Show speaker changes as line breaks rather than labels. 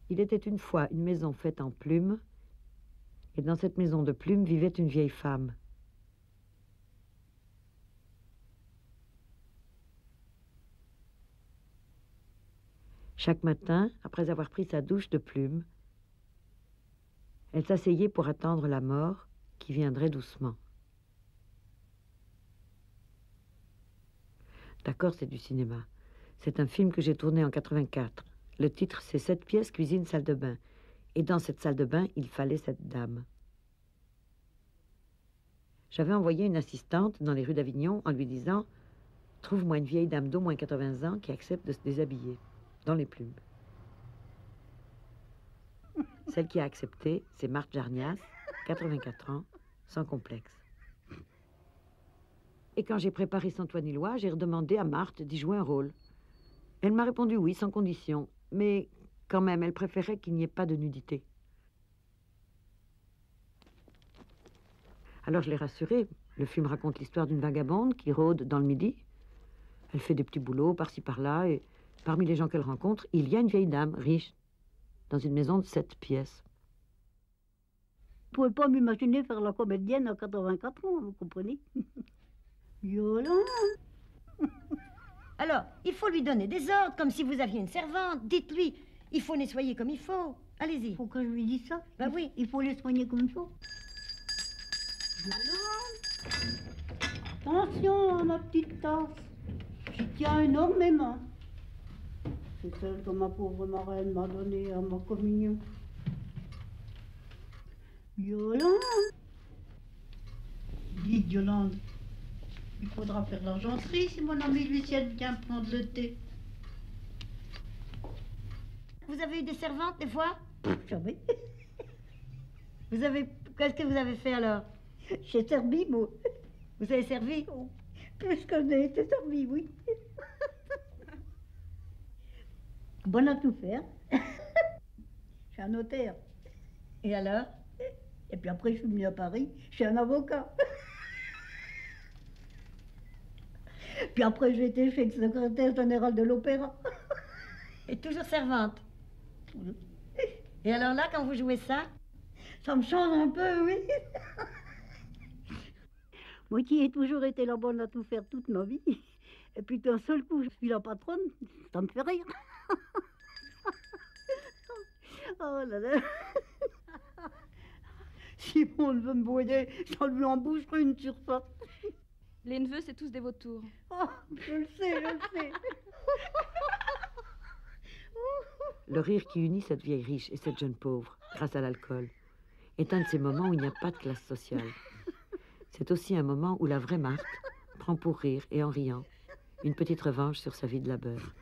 Il était une fois une maison faite en plumes, et dans cette maison de plumes vivait une vieille femme. Chaque matin, après avoir pris sa douche de plumes, elle s'asseyait pour attendre la mort qui viendrait doucement. D'accord, c'est du cinéma. C'est un film que j'ai tourné en 84. Le titre, c'est 7 pièces, cuisine, salle de bain. Et dans cette salle de bain, il fallait cette dame. J'avais envoyé une assistante dans les rues d'Avignon en lui disant « Trouve-moi une vieille dame d'au moins 80 ans qui accepte de se déshabiller, dans les plumes. » Celle qui a accepté, c'est Marthe Jarnias, 84 ans, sans complexe. Et quand j'ai préparé Saint-Ouen-Illois, j'ai redemandé à Marthe d'y jouer un rôle. Elle m'a répondu oui, sans condition, mais quand même, elle préférait qu'il n'y ait pas de nudité. Alors je l'ai rassurée. Le film raconte l'histoire d'une vagabonde qui rôde dans le Midi. Elle fait des petits boulots par-ci par-là, et parmi les gens qu'elle rencontre, il y a une vieille dame, riche, dans une maison de 7 pièces.
Je ne pouvais pas m'imaginer faire la comédienne à 84 ans, vous comprenez? Yolande.
Alors, il faut lui donner des ordres, comme si vous aviez une servante. Dites-lui, il faut nettoyer comme il faut. Allez-y.
Il faut que je lui dise ça?
Ben oui.
Il faut les soigner comme il faut. Yolande. Attention à ma petite tasse. J'y tiens énormément. C'est celle que ma pauvre marraine m'a donnée à ma communion. Yolande. Dites, Yolande, il faudra faire l'argenterie si mon amie Lucienne vient prendre le thé.
Vous avez eu des servantes, des fois?
Jamais.
Qu'est-ce que vous avez fait, alors?
J'ai servi, moi.
Vous avez servi?
Oh, plus que j'ai été servi, oui. Bonne à tout faire. Je suis un notaire.
Et alors?
Et puis après, je suis venue à Paris. Je suis un avocat. Puis après, j'ai été chez le secrétaire général de l'opéra.
Et toujours servante? Et alors là, quand vous jouez ça?
Ça me change un peu, oui. Moi qui ai toujours été la bonne à tout faire toute ma vie. Et puis d'un seul coup, je suis la patronne. Ça me fait rire. Oh là là. Si mon neveu me voyait, ça lui emboucherait une surface.
Les neveux, c'est tous des vautours.
Oh, je le sais, je le sais.
Le rire qui unit cette vieille riche et cette jeune pauvre, grâce à l'alcool, est un de ces moments où il n'y a pas de classe sociale. C'est aussi un moment où la vraie Marthe prend pour rire et en riant une petite revanche sur sa vie de labeur.